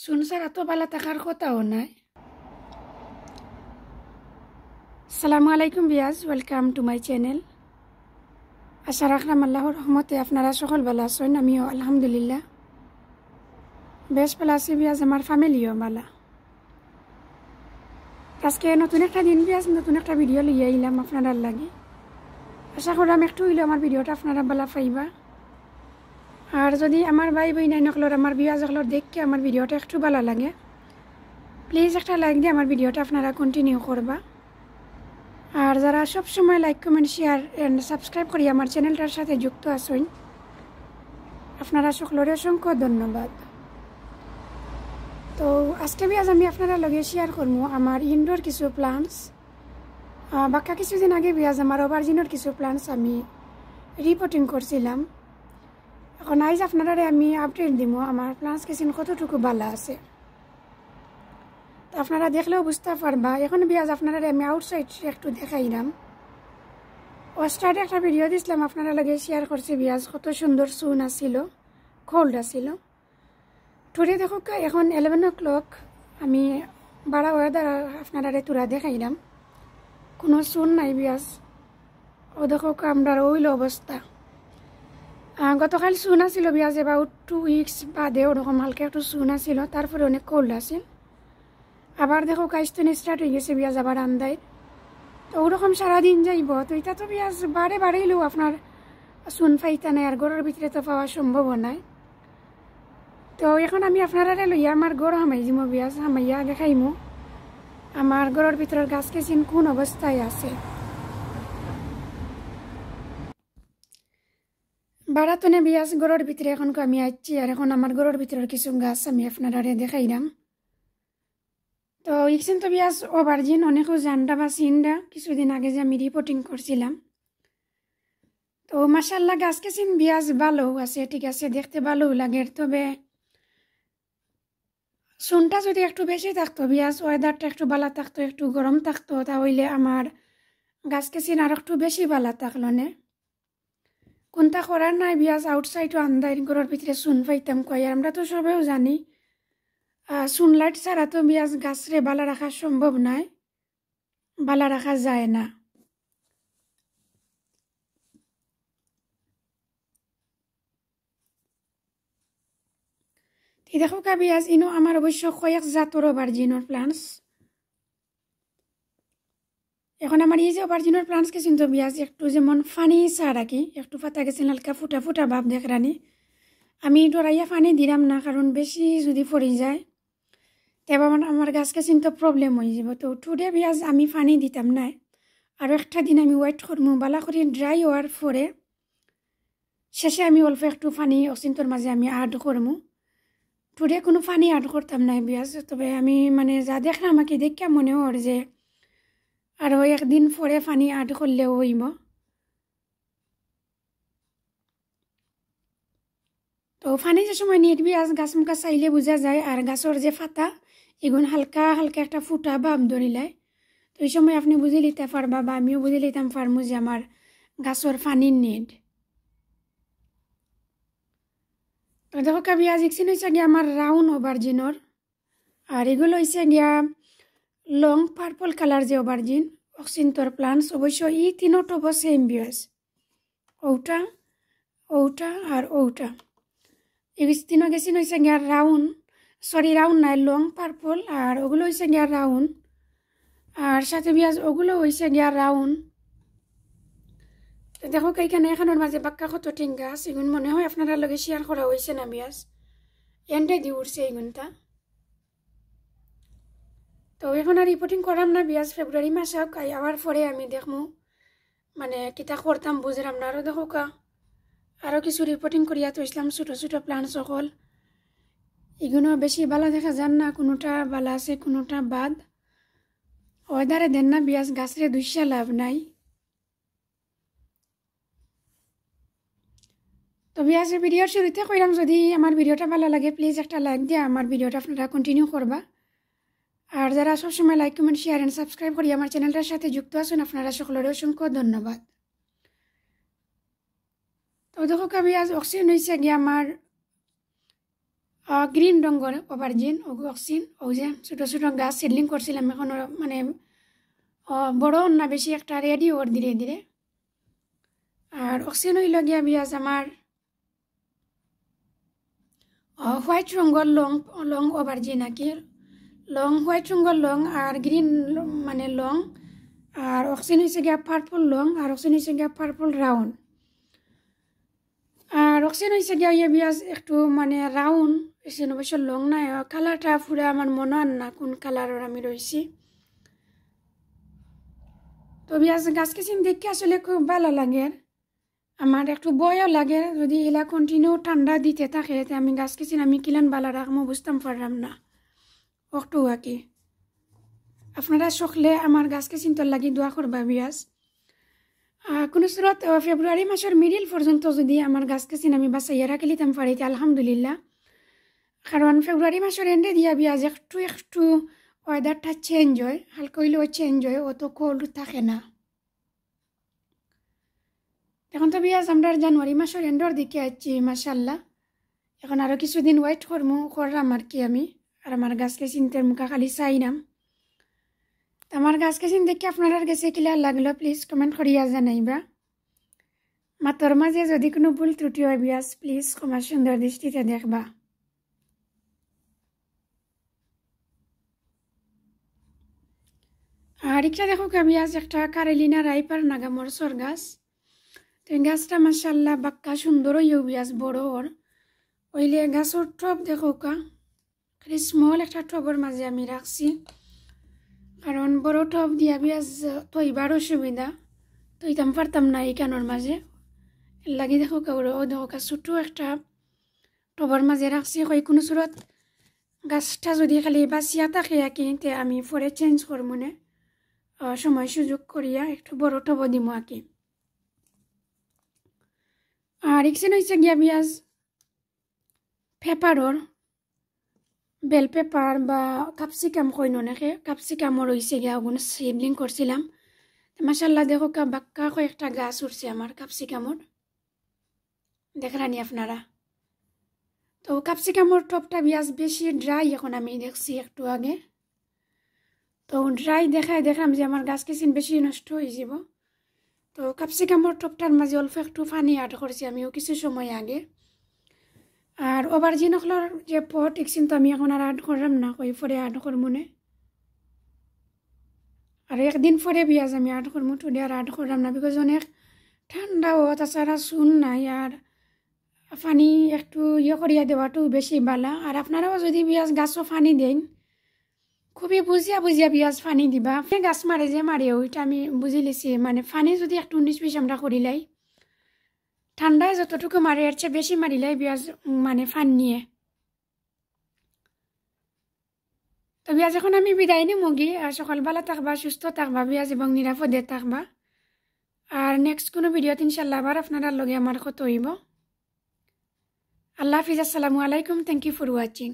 শুনছার এত বালা থাকার কথাও নাই। আসসালামু আলাইকুম বিয়াজ, ওয়েলকাম টু মাই চ্যানেল। আশা রাখলাম আল্লাহর রহমতে আপনারা সকল ভালো আছেন, আমিও আলহামদুলিল্লাহ বেশ ভালো আছি বিয়াজ, আমার ফ্যামিলিও ভালো। আজকে নতুন একটা দিন বিয়াজ, নতুন একটা ভিডিও লিয়ে আইলাম আপনারা লাগে। আশা করলাম একটু হইলেও আমার ভিডিওটা আপনারা ভালো পাইবা। আর যদি আমার ভাই বই নাই নকলর আমার বিয়াজ হকলর দেখকে আমার ভিডিওটা একটু ভালো লাগে, প্লিজ একটা লাইক দিয়ে আমার ভিডিওটা আপনারা কন্টিনিউ করবা। আর যারা সব সময় like comment share and subscribe করি আমার চ্যানেলটার সাথে যুক্ত আছেন, আপনারা সকলের অসংখ্য ধন্যবাদ। তো আজকে আজ আমি আপনারা লগে শেয়ার করবো আমার ইনডোর কিছু প্লান্টস। বাক্কা কিছুদিন আগে বিয়াজ আমার ওভারজিনের কিছু প্লান্টস আমি রিপোর্টিং করছিলাম। এখন আজ আপনারা আমি আপডেট দিব আমার প্লান্টস কিছু কতটুকু ভালো আছে। তো আপনারা দেখলেও বুঝতে পারবা। এখন বিয়াজ আপনারা আমি আউটসাইড একটু দেখাইলাম। ও স্টার্টে একটা ভিডিও দিয়েছিলাম আপনারা লগে শেয়ার করছি বিয়াজ, কত সুন্দর সুন আসছিল, কোল্ড আসছিল। টুডে দেখো এখন 11 o'clock, আমি বাড়া ওয়েদার আপনারা তোরা দেখাইলাম, কোনো সুন নাই বিয়াজ। ও দেখো আমরা ওইল অবস্থা। গতকাল সুন আসছিল বিয়াজ, এবাউট 2 weeks বাদে ওরকম হালকা একটু সুন আসছিল, তারপরে অনেক কোল্ড আসিল। আবার দেখো কাইস্তুন স্টার্ট হয়ে গেছে বিয়াজ, আবার আন্দায়। তো ওরকম সারাদিন যাইব। তো এটা তো বিয়াজ বাড়েইলেও আপনার সুন পাইতা নাই, আর ঘরের ভিতরে তো পাওয়া সম্ভব নাই। তো এখন আমি আপনারা লইয়া আমার গড় হামাই দিমো বিয়াজ, হামাইয়া দেখাইমো আমার গড়ের ভিতরের গাছ কেচিন কোন অবস্থায় আছে। বাড়াতনে বিয়াজ গড়ের ভিতরে এখন আমি আইছি, আর এখন আমার গড়ের ভিতরের কিছু গাছ আমি আপনারা দেখাইলাম। তো ইকসেন তো বিয়াজ ওভারজিন অনেকও জান্ডা বা সিন্ডা কিছুদিন আগে যে আমি রিপোর্টিং করছিলাম। তো মাশাল্লাহ গাছ কেচিন বিয়াজ ভালো আছে, ঠিক আছে, দেখতে ভালো লাগে। তবে সুনটা যদি একটু বেশি থাকতো বিয়াজ, ওয়েদারটা একটু ভালো থাকতো, একটু গরম থাকতো, তাহলে আমার গাছ কেচিন আর একটু বেশি ভালো থাকলো নে। কোনটা করার নাই বিয়াজ, আউটসাইডও আন্দাই ঘরের ভিতরে সুন পাইতাম কই। আর আমরা তো সবেও জানি সুনলাইট ছাড়া তো বিয়াজ গাছরে ভালো রাখা সম্ভব নয়, ভালো রাখা যায় না। দেখো বিয়াজ ইনো আমার অবশ্য কয়েক জাতর অভারজিনের প্লান্টস। এখন আমার এই যে অভারজিনের প্লান্টস কে কিন্তু বিয়াজ একটু যেমন ফানি ছাড়া কি একটু ফাটা গেছে, হালকা ফুটা ফুটা ভাব দেখরানি। আমি ডরাইয়া পানি দিলাম না, কারণ বেশি যদি পড়ে যায় তবে আমার গাছকে কিন্তু প্রবলেম হয়ে যাব। তো টুডে বিয়াজ আমি পানি দিতাম না, আর একটা দিন আমি ওয়েট করবো বালা করে ড্রাই হওয়ার পরে শেষে আমি অল্প একটু পানি অচিন্তর মাঝে আমি আড করবো। টুডে কোনো পানি আড করতাম না বিয়াজ। তবে আমি মানে যা দেখলাম আমাকে দেখে মনে হর যে আরও একদিন পরে পানি আড করলেও হইব। তো পানি যে সময় নিয়ে বিয়াজ গাছ মুখা চাইলে বোঝা যায়, আর গাছের যে ফাতা এগুন হালকা হালকা একটা ফুটা ভাব ধরিলায়। তো এই সময় আপনি বুঝে নিতে পারবা, বা আমিও বুঝে নিতাম পারমু যে আমার গাছের পানির নিড। তো দেখো বিয়াজ ইকসিন হয়েছে গিয়া আমার রাউন্ড ওভারজিনর, আর এগুলো হয়েছে গিয়া লং পার্পল কালার যে ওভারজিন অক্সিন্তর প্লান্টস। অবশ্য এই তিনোটো সেম বিয়াজ, ওটা ওটা আর ওটা। এই তিনও গেছিন হয়েছে গিয়া রাউন্ড, সরি রাউন্ড নাই, লং পার্পল, আর ওগুলো হয়েছে গিয়া রাউন্ড, আর সাথে বিয়াজ ওগুলো হয়েছে গিয়া রাউন্ড। দেখো এইখানে এখানোর মাঝে বাক্কা কত টিঙ্গা আছে, এগুন মনে হয় আপনারা লগে শেয়ার করা হয়েছে না বিয়াজ, এন্ডে দিয়ে উঠছে এগুনটা। তো এখন আর রিপোর্টিং করাম না বিয়াজ, ফেব্রুয়ারি মাস হোক আবার পরে আমি দেখমু মানে কিতা করতাম বুঝলাম না। আরও দেখো আরও কিছু রিপোর্টিং করিয়া তো ইসলাম ছোটো ছোটো প্লান্ট সকল, এগুলো বেশি ভালো দেখা যান না, কোনোটা ভালো আছে কোনোটা বাদ। ওয়েদারে দেন না বিয়াজ, গাছরে দুইশা লাভ নাই। তো বিয়াজ ভিডিওর শুরুতে কইলাম যদি আমার ভিডিওটা ভালো লাগে প্লিজ একটা লাইক দিয়ে আমার ভিডিওটা আপনারা কন্টিনিউ করবা। আর যারা সবসময় like comment share and subscribe করি আমার চ্যানেলটার সাথে যুক্ত আছেন, আপনারা সকলের অসংখ্য ধন্যবাদ। তো দেখো বিয়াজ অক্সিজেন হয়েছে গিয়ে আমার গ্রিন রঙের অভারজিন অক্সিন ও যে ছোটো ছোটো গাছ সিডলিং করছিলাম এখন মানে বড় না বেশি একটা রেডি ওর ধীরে ধীরে। আর অক্সিন হইল গিয়া বিয়াজ আমার হোয়াইট রঙের লং অভারজিন আর কি লং হোয়াইট রঙের লং আর গ্রিন মানে লং আর অক্সিন হয়েছে গিয়া পার্পল লং আর অক্সিন হয়েছে গিয়া পার্পল রাউন্ড আর অক্সিন হয়েছে গিয়া ইয়ে বিয়াজ একটু মানে রাউন্ড এসে অবশ্য লং নাই কালারটা পুরা আমার মনে হয় না কোন কালারের আমি রয়েছি। তো বিয়াজ গাছ কিচিন দেখে আসলে খুব ভালো লাগে আমার একটু বয়ও লাগে যদি এলা কন্টিনিউ ঠান্ডা দিতে থাকে আমি গাছ কিচিন আমি কিলান ভালো রাখবো বুঝতাম পারলাম না একটু আঁকি আপনারা সকলে আমার গাছ কিচিনটার লাগি দোয়া করবা বিয়াজ কোনো সুরত ফেব্রুয়ারি মাসের মিডিল পর্যন্ত যদি আমার গাছ কিচিন আমি বাঁচাইয়া রাখি লিতাম পারিতে আলহামদুলিল্লাহ কারণ ফেব্রুয়ারি মাসের এন্ডে দিয়া বিয়াজ একটু একটু ওয়েদারটা চেঞ্জ হয় হালকা হইলেও চেঞ্জ হয় অত কোল্ড থাকে না। এখন তো বিয়াজ আমরা জানুয়ারি মাসের এন্ডর দিকে আছি মাশাল্লাহ এখন আরও কিছুদিন ওয়েট করলাম আর কি আমি আর আমার গাছ কিচিনটার মুখা খালি চাইলাম। আমার গাছ কিচিন দেখে আপনার কাছে কিলা লাগলো প্লিজ কমেন্ট করিয়া জানাইবা মাতর মাঝে যদি কোনো ভুল ত্রুটি হয় বিয়াজ প্লিজ ক্ষমা সুন্দর দৃষ্টিতে দেখবা। আর একটা দেখো বিয়াজ একটা কারেলিনা রাইপার নাগামরসর গাছ তো এই গাছটা মাশাল্লাহ বাক্কা সুন্দর হইও বিয়াজ বড় ওর ওইলে গাছর টব দেখো স্মল একটা টবের মাঝে আমি রাখছি কারণ বড় টব দিয়া বিয়াজ তৈবার অসুবিধা তৈতাম পারতাম না এই কানোর মাঝে লাগি দেখো ও দেখো ছোটো একটা টবের মাঝে রাখছি কই কোনো সুরত গাছটা যদি খালি বাঁচিয়া থাকে আঁকি আমি পরে চেঞ্জ করবো না সময় সুযোগ করিয়া একটু বড় টব দিমো আঁকি। আর ইকসেন হয়েছে গিয়া বিয়াজ পেপারর বেল পেপার বা ক্যাপসিকাম কইন নাকি ক্যাপসিকামর হয়েছে গিয়া ওগুলো সিডলিং করছিলাম মাশাল্লাহ দেখো বাক্কা কয়েকটা গাছ উঠছে আমার ক্যাপসিকামর দেখরানি আপনারা। তো ক্যাপসিকামর টপটা বিয়াজ বেশি ড্রাই এখন আমি দেখছি একটু আগে তো ড্রাই দেখাম যে আমার গাছ কিচিন বেশি নষ্ট হয়ে যাব। তো ক্যাপসিকামর টপটার মাঝে অল্প একটু পানি অ্যাড করছি আমিও কিছু সময় আগে আর অভারজিনকলর যে পট ইকসিন তো আমি এখন আর অ্যাড করলাম না কই পরে অ্যাড করবো না আর একদিন পরে বিয়াজ আমি অ্যাড করবো টুডে আর অ্যাড করলাম না বিকজ অনেক ঠান্ডাও তাছাড়া চুন নাই আর পানি একটু করিয়া দেওয়াটাও বেশি ভালো আর আপনারাও যদি বিয়াজ গাছও পানি দেন খুবই বুঝিয়া বিয়াজ পানি দিবা গাছ মারে যে মারে ওইটা আমি বুঝি লিছি মানে পানি যদি একটু 19-20 আমরা করিলাই ঠান্ডায় যতটুকু মারে এর চেয়ে বেশি মারিলাই বিয়াজ মানে ফান নিয়ে। তো বিয়াজ এখন আমি বিদায় নিই মুগি আর সকালবেলা থাকবা সুস্থ থাকবা বিয়াজ এবং নিরাপদে থাকবা আর নেক্সট কোনো ভিডিওতে ইনশাল্লাহ আবার আপনারা লগে আমার কত হইব। আল্লাহ হাফিজ আসসালামু আলাইকুম থ্যাংক ইউ ফর ওয়াচিং।